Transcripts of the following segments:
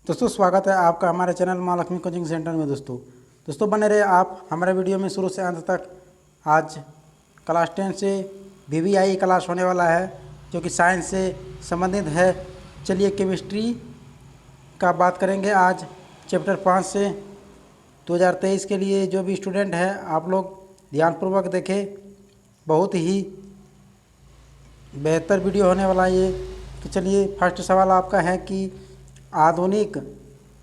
दोस्तों स्वागत है आपका हमारे चैनल माँ लक्ष्मी कोचिंग सेंटर में। दोस्तों बने रहे आप हमारे वीडियो में शुरू से अंत तक। आज क्लास 10 से VVI क्लास होने वाला है जो कि साइंस से संबंधित है। चलिए केमिस्ट्री का बात करेंगे आज चैप्टर 5 से। 2023 के लिए जो भी स्टूडेंट है आप लोग ध्यानपूर्वक देखें, बहुत ही बेहतर वीडियो होने वाला है ये। तो चलिए फर्स्ट सवाल आपका है कि आधुनिक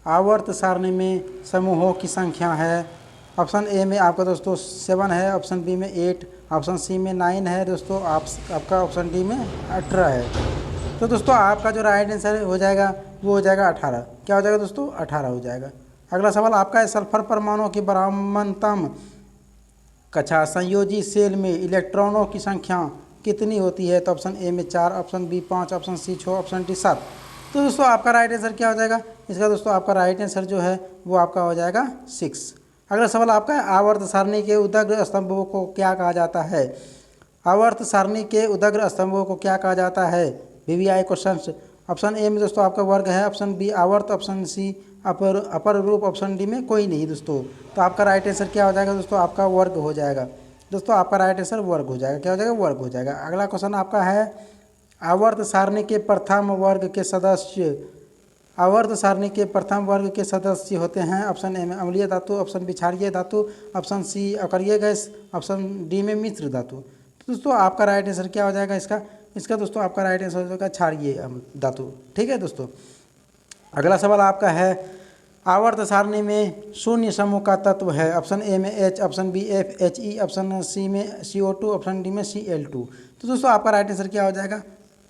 आवर्त सारणी में समूहों की संख्या है। ऑप्शन ए में आपका दोस्तों 7 है, ऑप्शन बी में 8, ऑप्शन सी में 9 है दोस्तों, आपका ऑप्शन डी में 18 है। तो दोस्तों आपका जो राइट आंसर हो जाएगा वो हो जाएगा 18। क्या हो जाएगा दोस्तों? 18 हो जाएगा। अगला सवाल आपका है सल्फर परमाणुओं की बरामनतम कक्षा संयोजी सेल में इलेक्ट्रॉनों की संख्या कितनी होती है? तो ऑप्शन ए में 4, option B 5, option C 6, option D 7। तो दोस्तों आपका राइट आंसर क्या हो जाएगा इसका? दोस्तों आपका राइट आंसर जो है वो आपका हो जाएगा 6। अगला सवाल आपका है आवर्त सारणी के उदग्र स्तंभों को क्या कहा जाता है? आवर्त सारणी के उदग्र स्तंभों को क्या कहा जाता है? VVI question. ऑप्शन ए में दोस्तों आपका वर्ग है, ऑप्शन बी आवर्त, ऑप्शन सी अपर रूप, ऑप्शन डी में कोई नहीं दोस्तों। तो आपका राइट आंसर क्या हो जाएगा दोस्तों? आपका वर्ग हो जाएगा। दोस्तों आपका राइट आंसर वर्ग हो जाएगा। क्या हो जाएगा? वर्ग हो जाएगा। अगला क्वेश्चन आपका है आवर्त सारणी के प्रथम वर्ग के सदस्य आवर्त सारणी के प्रथम वर्ग के सदस्य होते हैं। ऑप्शन ए में अम्लीय धातु, ऑप्शन बी क्षारीय धातु, ऑप्शन सी अकरीय गैस, ऑप्शन डी में मिश्र धातु। तो दोस्तों आपका राइट आंसर क्या हो जाएगा इसका दोस्तों आपका राइट आंसर हो जाएगा क्षारीय धातु। ठीक है दोस्तों। अगला सवाल आपका है आवर्त सारणी में शून्य समूह का तत्व है। ऑप्शन ए में H, option B FHE, option C में CO2, ऑप्शन डी में Cl2। तो दोस्तों आपका राइट आंसर क्या हो जाएगा?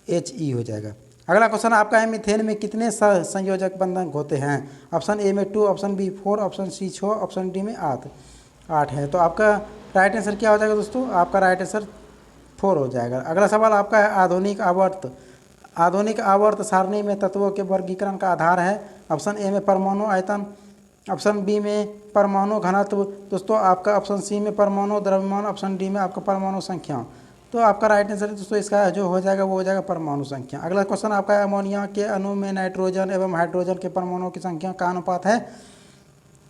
HE हो जाएगा। अगला क्वेश्चन आपका है मीथेन में कितने संयोजक बंधन होते हैं? ऑप्शन ए में 2, option B 4, option C 6, option D में 8 है। तो आपका राइट आंसर क्या हो जाएगा दोस्तों? आपका राइट आंसर 4 हो जाएगा। अगला सवाल आपका है आधुनिक आवर्त सारणी में तत्वों के वर्गीकरण का आधार है। ऑप्शन ए में परमाणु आयतन, ऑप्शन बी में परमाणु घनत्व दोस्तों, आपका ऑप्शन सी में परमाणु द्रव्यमान, ऑप्शन डी में आपका परमाणु संख्या। तो आपका राइट आंसर दोस्तों इसका जो हो जाएगा वो हो जाएगा परमाणु संख्या। अगला क्वेश्चन आपका है अमोनिया के अणु में नाइट्रोजन एवं हाइड्रोजन के परमाणुओं की संख्या का अनुपात है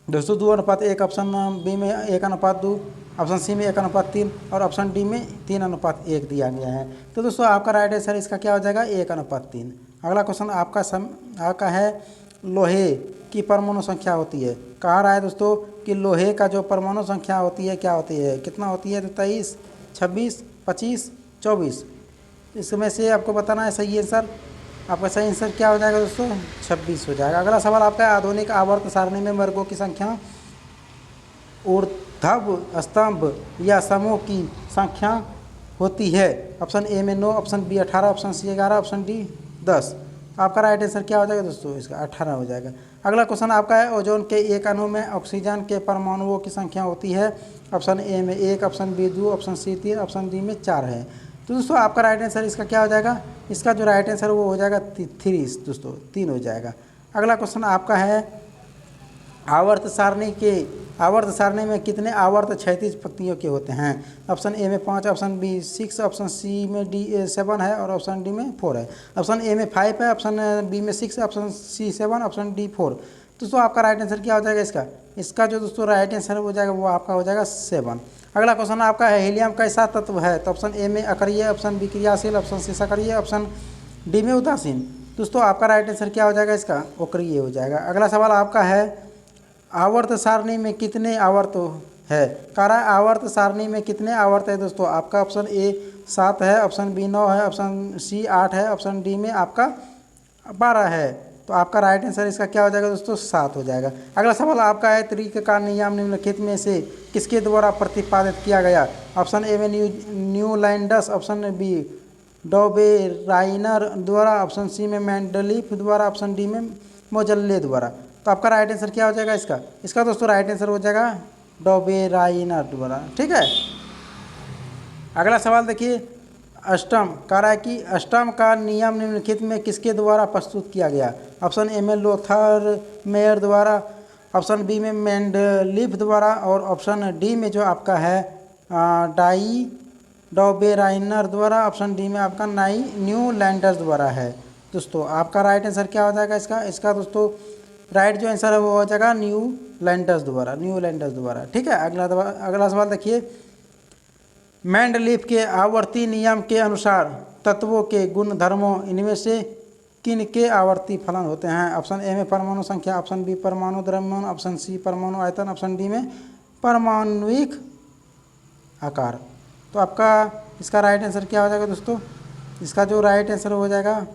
दोस्तों 2:1, ऑप्शन बी में 1:2, ऑप्शन सी में 1:3 और ऑप्शन डी में 3:1 दिया गया है। तो दोस्तों आपका राइट आंसर इसका क्या हो जाएगा? 1:3। अगला क्वेश्चन आपका है लोहे की परमाणु संख्या होती है। कहा रहा है दोस्तों कि लोहे का जो परमाणु संख्या होती है क्या होती है, कितना होती है? तो 23, 26, 25, 24। इसमें से आपको बताना है सही आंसर। आपका सही आंसर क्या हो जाएगा दोस्तों? 26 हो जाएगा। अगला सवाल आपका है आधुनिक आवर्त सारणी में वर्गों की संख्या ऊर्ध्व स्तंभ या समूह की संख्या होती है। ऑप्शन ए में 9, option B 18, option C 11, option D 10। आपका राइट आंसर क्या हो जाएगा दोस्तों? इसका 18 हो जाएगा। अगला क्वेश्चन आपका है ओजोन के एक अणु में ऑक्सीजन के परमाणुओं की संख्या होती है। ऑप्शन ए में 1, option B 2, option C 3, option D में 4 है। तो दोस्तों आपका राइट आंसर इसका क्या हो जाएगा? इसका जो राइट आंसर वो हो जाएगा 3 दोस्तों, 3 हो जाएगा। अगला क्वेश्चन आपका है आवर्त सारणी में कितने आवर्त क्षैतिज पंक्तियों के होते हैं? ऑप्शन ए में 5, ऑप्शन बी 6, ऑप्शन सी में डी 7 है और ऑप्शन डी में 4 है। ऑप्शन ए में 5 है, ऑप्शन बी में 6, ऑप्शन सी 7, ऑप्शन डी 4। दोस्तों आपका राइट आंसर क्या हो जाएगा इसका जो दोस्तों राइट आंसर हो जाएगा वो आपका हो जाएगा 7। अगला क्वेश्चन आपका है हीलियम कैसा तत्व है? तो ऑप्शन ए में अक्रिय, ऑप्शन बी क्रियाशील, ऑप्शन सी सक्रिय, ऑप्शन डी में उदासीन। दोस्तों आपका राइट आंसर क्या हो जाएगा इसका? अक्रिय हो जाएगा। अगला सवाल आपका है आवर्त सारणी में कितने आवर्त है? कारा आवर्त सारणी में कितने आवर्त है दोस्तों? आपका ऑप्शन ए 7 है, ऑप्शन बी 9 है, ऑप्शन सी 8 है, ऑप्शन डी में आपका 12 है। तो आपका राइट आंसर इसका क्या हो जाएगा दोस्तों? 7 हो जाएगा। अगला सवाल आपका है त्रिक का नियम निम्नलिखित में से किसके द्वारा प्रतिपादित किया गया? ऑप्शन ए में न्यूलैंडस, ऑप्शन बी डॉबेराइनर द्वारा, ऑप्शन सी में मेंडलीफ द्वारा, ऑप्शन डी में मोजल्ले द्वारा। तो आपका राइट आंसर क्या हो जाएगा इसका दोस्तों राइट आंसर हो जाएगा डॉबेराइनर द्वारा। ठीक है। अगला सवाल देखिए अष्टम कह रहा है कि अष्टम का नियम निम्नलिखित में किसके द्वारा प्रस्तुत किया गया? ऑप्शन ए में लोथर मेयर द्वारा, ऑप्शन बी में मेंडलीफ द्वारा और ऑप्शन डी में जो आपका है डाई डॉबेराइनर द्वारा, ऑप्शन डी में आपका न्यूलैंडर्स द्वारा है। दोस्तों आपका राइट आंसर क्या हो जाएगा इसका दोस्तों राइट जो आंसर है वो हो जाएगा न्यूलैंडस द्वारा। ठीक है, अगला सवाल देखिए, मेंडलीफ के आवर्ती नियम के अनुसार तत्वों के गुण धर्मों इनमें से किन के आवर्ती फलन होते हैं? ऑप्शन ए में परमाणु संख्या, ऑप्शन बी परमाणु द्रव्यमान, ऑप्शन सी परमाणु आयतन, ऑप्शन डी में परमाणुविक आकार। तो आपका इसका राइट आंसर क्या हो जाएगा दोस्तों? इसका जो राइट आंसर हो जाएगा,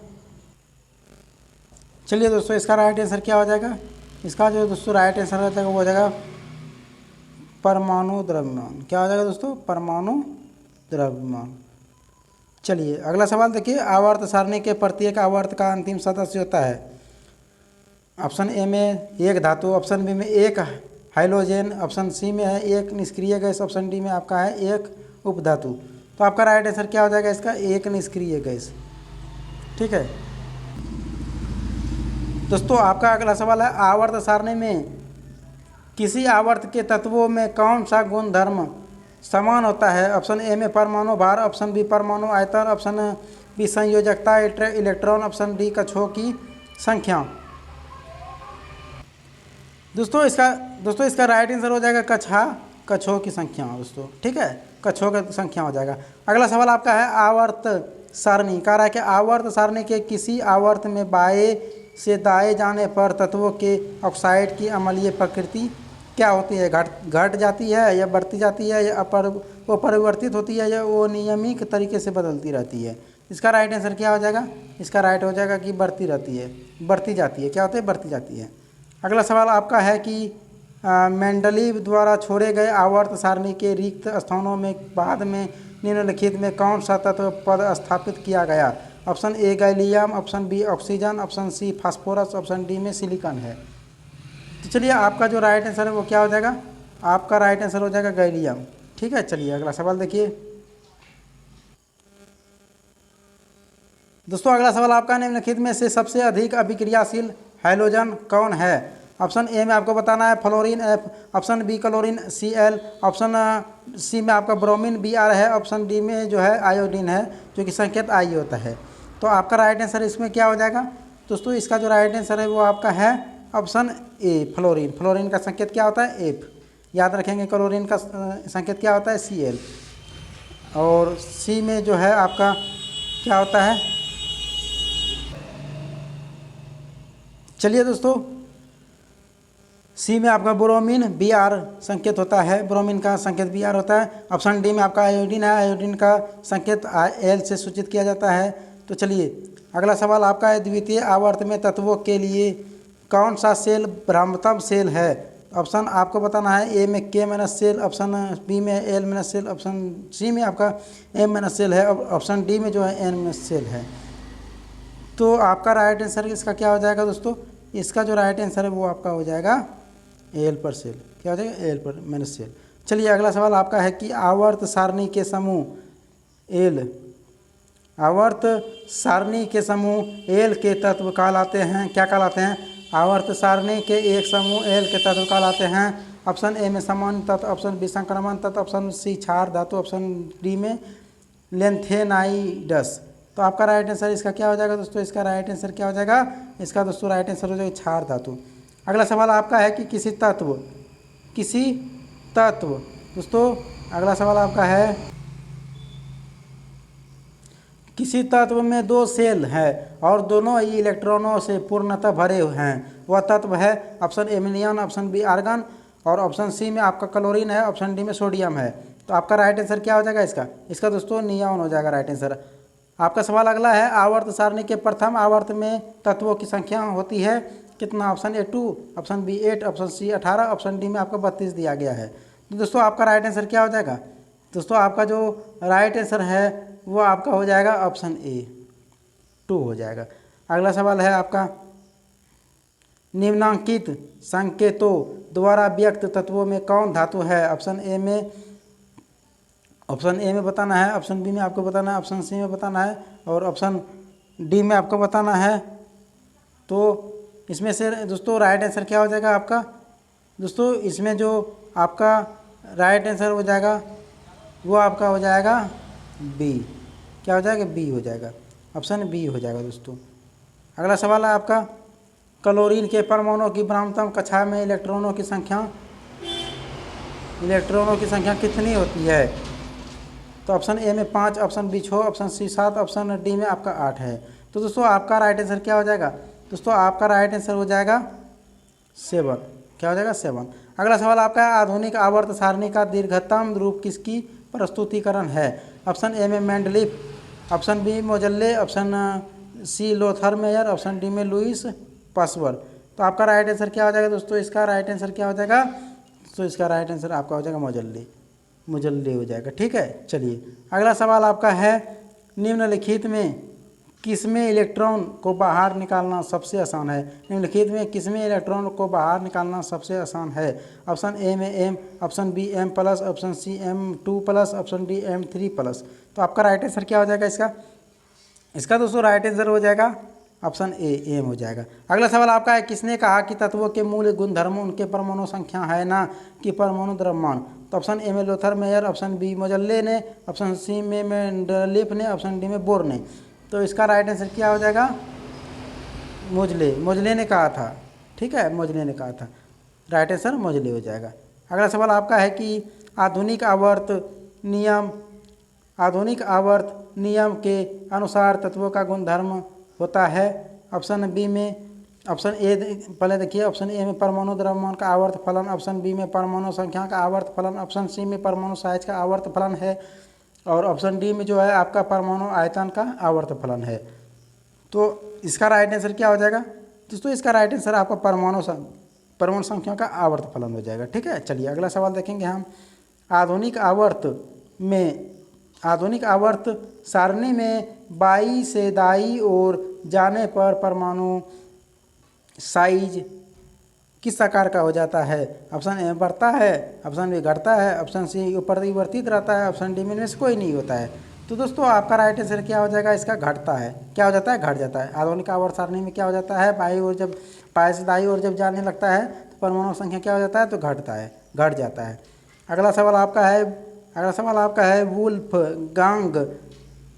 चलिए दोस्तों इसका राइट आंसर क्या हो जाएगा? इसका जो दोस्तों राइट आंसर हो जाएगा वो हो जाएगा परमाणु द्रव्यमान। क्या हो जाएगा दोस्तों? परमाणु द्रव्यमान। चलिए अगला सवाल देखिए, आवर्त सारणी के प्रत्येक आवर्त का अंतिम सदस्य होता है। ऑप्शन ए में एक धातु, ऑप्शन बी में एक हाइड्रोजन, ऑप्शन सी में है एक निष्क्रिय गैस, ऑप्शन डी में आपका है एक उपधातु। तो आपका राइट आंसर क्या हो जाएगा इसका? एक निष्क्रिय गैस। ठीक है दोस्तों, आपका अगला सवाल है, आवर्त सारणी में किसी आवर्त के तत्वों में कौन सा गुण धर्म समान होता है? ऑप्शन ए में परमाणु भार, ऑप्शन बी परमाणु आयतन, ऑप्शन बी संयोजकता इलेक्ट्रॉन, ऑप्शन डी कक्षों की संख्या। दोस्तों इसका राइट आंसर हो जाएगा कक्षों की संख्या दोस्तों। ठीक है, कक्षों की संख्या हो जाएगा। अगला सवाल आपका है, आवर्त सारणी कह रहा है कि आवर्त सारणी के किसी आवर्त में बाएं से दाएं जाने पर तत्वों के ऑक्साइड की अम्लीय प्रकृति क्या होती है? घट जाती है या बढ़ती जाती है या वो परिवर्तित होती है या वो नियमित तरीके से बदलती रहती है? इसका राइट आंसर क्या हो जाएगा? इसका राइट हो जाएगा कि बढ़ती जाती है। क्या होती है? बढ़ती जाती है। अगला सवाल आपका है कि मेंडलीव द्वारा छोड़े गए आवर्त सारणी के रिक्त स्थानों में बाद में निम्नलिखित में कौन सा तत्व पद स्थापित किया गया? Option A gallium, option B oxygen, option C phosphorus, option D में सिलिकॉन है। तो चलिए आपका जो राइट आंसर है वो क्या हो जाएगा? आपका राइट आंसर हो जाएगा गैलियम। ठीक है, चलिए अगला सवाल देखिए दोस्तों, अगला सवाल आपका, निम्नलिखित में से सबसे अधिक अभिक्रियाशील हैलोजन कौन है? ऑप्शन ए में आपको बताना है fluorine F, option B chlorine Cl, option C में आपका ब्रोमीन Br है, ऑप्शन डी में जो है आयोडीन है जो कि संकेत आई होता है। तो आपका राइट आंसर इसमें क्या हो जाएगा दोस्तों? इसका जो राइट आंसर है वो आपका है ऑप्शन ए फ्लोरीन। फ्लोरीन का संकेत क्या होता है? एफ। याद रखेंगे क्लोरीन का संकेत क्या होता है? Cl। और सी में जो है आपका क्या होता है? चलिए दोस्तों, सी में आपका ब्रोमीन Br संकेत होता है, ब्रोमीन का संकेत Br होता है। ऑप्शन डी में आपका आयोडीन है, आयोडीन का संकेत Al से सूचित किया जाता है। तो चलिए अगला सवाल आपका है, द्वितीय आवर्त में तत्वों के लिए कौन सा सेल भ्रामकत्व सेल है? ऑप्शन आपको बताना है, ए में K- सेल, ऑप्शन बी में L- सेल, ऑप्शन सी में आपका M- सेल है, ऑप्शन डी में जो है N- सेल है। तो आपका राइट आंसर इसका क्या हो जाएगा दोस्तों? इसका जो राइट आंसर है वो आपका हो जाएगा L पर सेल। क्या हो जाएगा? L पर सेल। चलिए अगला सवाल आपका है कि आवर्त सारणी के समूह L के तत्व कहलाते हैं, क्या कहलाते हैं? आवर्त सारणी के एक समूह L के तत्व कहलाते हैं। ऑप्शन ए में सामान्य तत्व, ऑप्शन बी संक्रमण तत्व, ऑप्शन सी क्षार धातु, ऑप्शन डी में लेंथेनाइडस। तो आपका राइट आंसर इसका क्या हो जाएगा दोस्तों? इसका राइट आंसर क्या हो जाएगा? इसका दोस्तों राइट आंसर हो जाएगा क्षार धातु। अगला सवाल आपका है कि किसी तत्व दोस्तों अगला सवाल आपका है, किसी तत्व में दो सेल है और दोनों ही इलेक्ट्रॉनों से पूर्णतः भरे हुए हैं, वह तत्व है? ऑप्शन ए में नियॉन, ऑप्शन बी आर्गन, और ऑप्शन सी में आपका क्लोरीन है, ऑप्शन डी में सोडियम है। तो आपका राइट आंसर क्या हो जाएगा इसका दोस्तों नियॉन हो जाएगा राइट आंसर। आपका सवाल अगला है, आवर्त सारणी के प्रथम आवर्त में तत्वों की संख्या होती है कितना? Option A 2, option B 8, option C 18, option D में आपका 32 दिया गया है। तो दोस्तों आपका राइट आंसर क्या हो जाएगा दोस्तों? आपका जो राइट आंसर है वो आपका हो जाएगा ऑप्शन ए 2 हो जाएगा। अगला सवाल है आपका, निम्नांकित संकेतों द्वारा व्यक्त तत्वों में कौन धातु है? ऑप्शन ए में बताना है, ऑप्शन बी में आपको बताना है, ऑप्शन सी में बताना है और ऑप्शन डी में आपको बताना है। तो इसमें से दोस्तों राइट आंसर क्या हो जाएगा आपका दोस्तों? इसमें जो आपका राइट आंसर हो जाएगा वो आपका हो जाएगा बी। क्या हो जाएगा? बी हो जाएगा, ऑप्शन बी हो जाएगा दोस्तों। अगला सवाल है आपका, क्लोरीन के परमाणुओं की बरामतम कक्षा में इलेक्ट्रॉनों की संख्या कितनी होती है? तो ऑप्शन ए में 5, option B 6, option C 7, option D में आपका 8 है। तो दोस्तों आपका राइट आंसर क्या हो जाएगा? दोस्तों आपका राइट आंसर हो जाएगा 7। क्या हो जाएगा? 7। अगला सवाल आपका है, आधुनिक आवर्त सारणी का दीर्घतम रूप किसकी प्रस्तुतिकरण है? ऑप्शन ए में Mendeleev, option B Moseley, option C Lothar Meyer, option D में लुईस पासवर। तो आपका राइट आंसर क्या हो जाएगा दोस्तों? इसका राइट आंसर क्या हो जाएगा? तो इसका राइट आंसर आपका हो जाएगा मुजल्ले हो जाएगा। ठीक है, चलिए अगला सवाल आपका है, निम्नलिखित में किसमें इलेक्ट्रॉन को बाहर निकालना सबसे आसान है? निम्नलिखित में किसमें इलेक्ट्रॉन को बाहर निकालना सबसे आसान है? ऑप्शन ए में M, option B M plus, option C M2 plus, option D M3 plus. तो आपका राइट आंसर क्या हो जाएगा इसका दोस्तों राइट आंसर हो जाएगा ऑप्शन ए एम हो जाएगा। अगला सवाल आपका है, किसने कहा कि तत्वों के मूल गुणधर्म उनके परमाणु संख्या है ना कि परमाणु द्रव्यमान? तो ऑप्शन ए में लोथर मेयर, ऑप्शन बी मोजल्ले ने, ऑप्शन सी में मेंडलीफ ने, ऑप्शन डी में बोर ने। तो इसका राइट आंसर क्या हो जाएगा? मोजले ने कहा था। ठीक है, मोजले ने कहा था, राइट आंसर मोजले हो जाएगा। अगला सवाल आपका है कि आधुनिक आवर्त नियम के अनुसार तत्वों का गुणधर्म होता है। ऑप्शन बी में, ऑप्शन ए पहले देखिए, ऑप्शन ए में परमाणु द्रव्यमान का आवर्त फलन, ऑप्शन बी में परमाणु संख्या का आवर्त फलन, ऑप्शन सी में परमाणु साइज का आवर्त फलन है, और ऑप्शन डी में जो है आपका परमाणु आयतन का आवर्त फलन है। तो इसका राइट आंसर क्या हो जाएगा दोस्तों? इसका राइट आंसर आपका परमाणु संख्या का आवर्त फलन हो जाएगा। ठीक है, चलिए अगला सवाल देखेंगे हम। आधुनिक आवर्त सारणी में बाई से दाई ओर जाने पर परमाणु साइज किस आकार का हो जाता है? ऑप्शन ए बढ़ता है, ऑप्शन बी घटता है, ऑप्शन सी परिवर्तित रहता है, ऑप्शन डी में से कोई नहीं होता है। तो दोस्तों आपका राइट आंसर क्या हो जाएगा? इसका घटता है। क्या हो जाता है? घट जाता है। आधुनिक आवर्त सारणी में क्या हो जाता है? बाई से दाई ओर जब जाने लगता है तो परमाणु संख्या क्या हो जाता है? तो घट जाता है। अगला सवाल आपका है वुल्फ गांग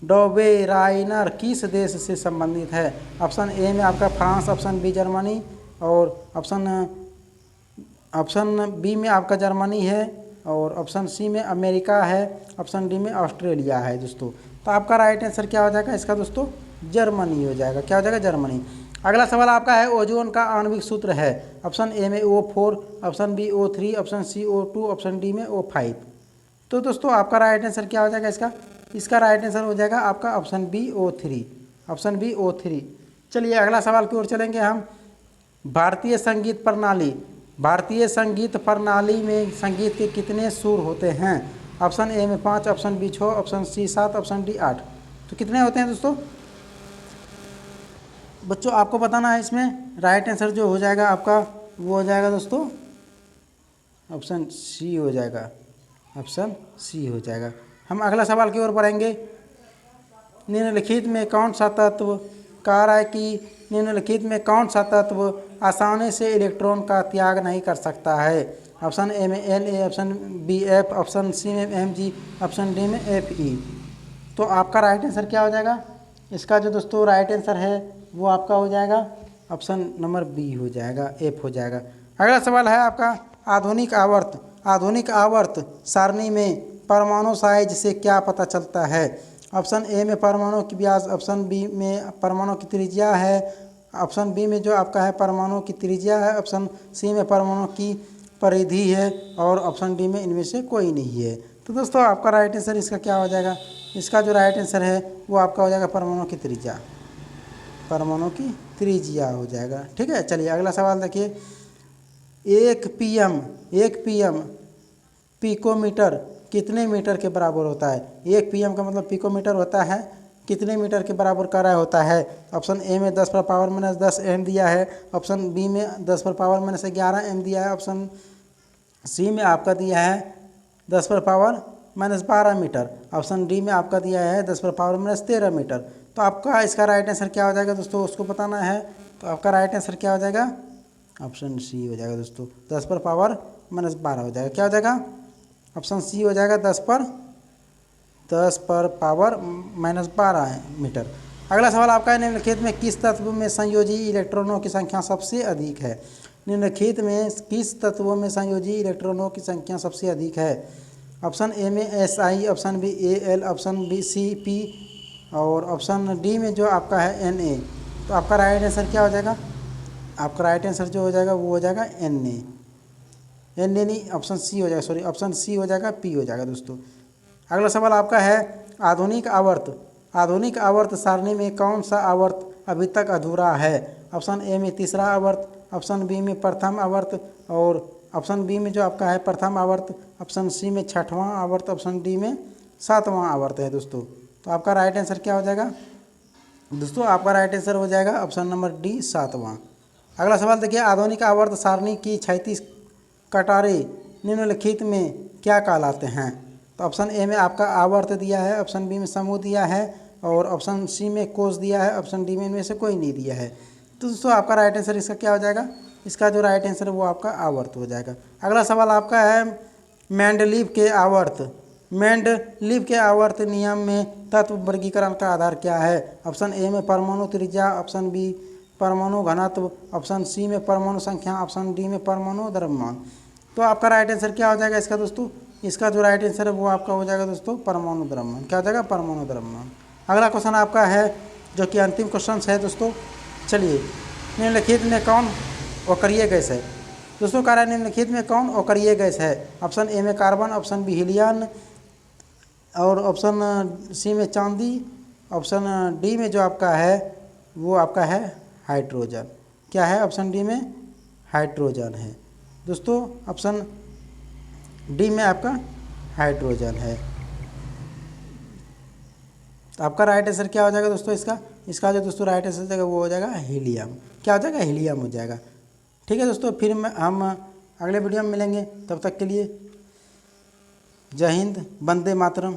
डोबेराइनर किस देश से संबंधित है? ऑप्शन ए में आपका फ्रांस, ऑप्शन बी जर्मनी, और ऑप्शन बी में आपका जर्मनी है, और ऑप्शन सी में अमेरिका है, ऑप्शन डी में ऑस्ट्रेलिया है दोस्तों। तो आपका राइट आंसर क्या हो जाएगा इसका दोस्तों? जर्मनी हो जाएगा। क्या हो जाएगा? जर्मनी। अगला सवाल आपका है, ओजोन का आणविक सूत्र है। ऑप्शन ए में O4, option B O3, option C O2, option D में O5। तो दोस्तों आपका राइट आंसर क्या हो जाएगा इसका राइट आंसर हो जाएगा आपका ऑप्शन बी O3। चलिए अगला सवाल की ओर चलेंगे हम। भारतीय संगीत प्रणाली में संगीत के कितने सुर होते हैं? ऑप्शन ए में 5, option B 6, option C 7, option D 8। तो कितने होते हैं दोस्तों? बच्चों आपको बताना है इसमें राइट आंसर जो हो जाएगा आपका वो हो जाएगा दोस्तों ऑप्शन सी हो जाएगा। हम अगला सवाल की ओर बढ़ेंगे। निम्नलिखित में कौन सा तत्व कह रहा है कि निम्नलिखित में कौन सा तत्व आसानी से इलेक्ट्रॉन का त्याग नहीं कर सकता है? ऑप्शन ए में Na, option B F, option C में Mg, ऑप्शन डी में Fe। तो आपका राइट आंसर क्या हो जाएगा? इसका जो दोस्तों राइट आंसर है वो आपका हो जाएगा ऑप्शन नंबर बी हो जाएगा, F हो जाएगा। अगला सवाल है आपका, आधुनिक आवर्त सारणी में परमाणु साइज से क्या पता चलता है? ऑप्शन ए में परमाणु की व्यास, ऑप्शन बी में परमाणु की त्रिज्या है, ऑप्शन बी में जो आपका है परमाणु की त्रिज्या है, ऑप्शन सी में परमाणु की परिधि है, और ऑप्शन डी में इनमें से कोई नहीं है। तो दोस्तों आपका राइट आंसर इसका क्या हो जाएगा? इसका जो राइट आंसर है वो आपका हो जाएगा परमाणु की त्रिज्या हो जाएगा। ठीक है, चलिए अगला सवाल देखिए। 1 pm पिकोमीटर कितने मीटर के बराबर होता है? 1 pm का मतलब पिकोमीटर होता है कितने मीटर के बराबर का रहा होता है? ऑप्शन ए में 10⁻⁻10 m दिया है, ऑप्शन बी में 10⁻⁻11 m दिया है, ऑप्शन सी में आपका दिया है 10⁻12 मीटर, ऑप्शन डी में आपका दिया है 10⁻13 मीटर। तो आपका इसका राइट आंसर क्या हो जाएगा दोस्तों? उसको बताना है। तो आपका राइट आंसर क्या हो जाएगा? ऑप्शन सी हो जाएगा दोस्तों, 10⁻12 हो जाएगा। क्या हो जाएगा? ऑप्शन सी हो जाएगा 10⁻12 मीटर। अगला सवाल आपका है, निम्नलिखित में किस तत्व में संयोजी इलेक्ट्रॉनों की संख्या सबसे अधिक है? निम्नलिखित में किस तत्वों में संयोजी इलेक्ट्रॉनों की संख्या सबसे अधिक है? ऑप्शन ए में Si, option B Al, option B Cp और ऑप्शन डी में जो आपका है Na। तो आपका राइट आंसर क्या हो जाएगा? आपका राइट आंसर जो हो जाएगा वो हो जाएगा Na नहीं, ऑप्शन सी हो जाएगा, सॉरी ऑप्शन सी हो जाएगा, पी हो जाएगा दोस्तों। अगला सवाल आपका है, आधुनिक आवर्त सारणी में कौन सा आवर्त अभी तक अधूरा है? ऑप्शन ए में तीसरा आवर्त, ऑप्शन बी में प्रथम आवर्त और ऑप्शन बी में जो आपका है प्रथम आवर्त, ऑप्शन सी में छठवां आवर्त, ऑप्शन डी में सातवां आवर्त है दोस्तों। तो आपका राइट आंसर क्या हो जाएगा दोस्तों? आपका राइट आंसर हो जाएगा ऑप्शन नंबर डी, सातवां। अगला सवाल देखिए, आधुनिक आवर्त सारणी की 36 कटारे निम्नलिखित में क्या कहलाते हैं? तो ऑप्शन ए में आपका आवर्त दिया है, ऑप्शन बी में समूह दिया है और ऑप्शन सी में कोष दिया है, ऑप्शन डी में इनमें से कोई नहीं दिया है। तो दोस्तों आपका राइट आंसर इसका क्या हो जाएगा? इसका जो राइट आंसर है वो आपका आवर्त हो जाएगा। अगला सवाल आपका है, मेंडलीव के आवर्त नियम में तत्व वर्गीकरण का आधार क्या है? ऑप्शन ए में परमाणु त्रिज्या, ऑप्शन बी परमाणु घनत्व, ऑप्शन सी में परमाणु संख्या, ऑप्शन डी में परमाणु द्रव्यमान। तो आपका राइट आंसर क्या हो जाएगा इसका दोस्तों? इसका जो राइट आंसर है वो आपका हो जाएगा दोस्तों परमाणु द्रव्यमान। क्या हो जाएगा? परमाणु द्रव्यमान। अगला क्वेश्चन आपका है जो कि अंतिम क्वेश्चन है दोस्तों। चलिए, निम्नलिखित में कौन अक्रिय गैस है? दोस्तों कह रहा है निम्नलिखित में कौन अक्रिय गैस है? ऑप्शन ए में कार्बन, ऑप्शन बी हीलियम और ऑप्शन सी में चांदी, ऑप्शन डी में जो आपका है वो आपका है हाइड्रोजन। क्या है? ऑप्शन डी में हाइड्रोजन है दोस्तों। ऑप्शन डी में आपका हाइड्रोजन है। तो आपका राइट आंसर क्या हो जाएगा दोस्तों? इसका जो दोस्तों राइट आंसर हो जाएगा वो हो जाएगा हीलियम। क्या हो जाएगा? हीलियम हो जाएगा। ठीक है दोस्तों, फिर हम अगले वीडियो में मिलेंगे। तब तक के लिए जय हिंद, वंदे मातरम।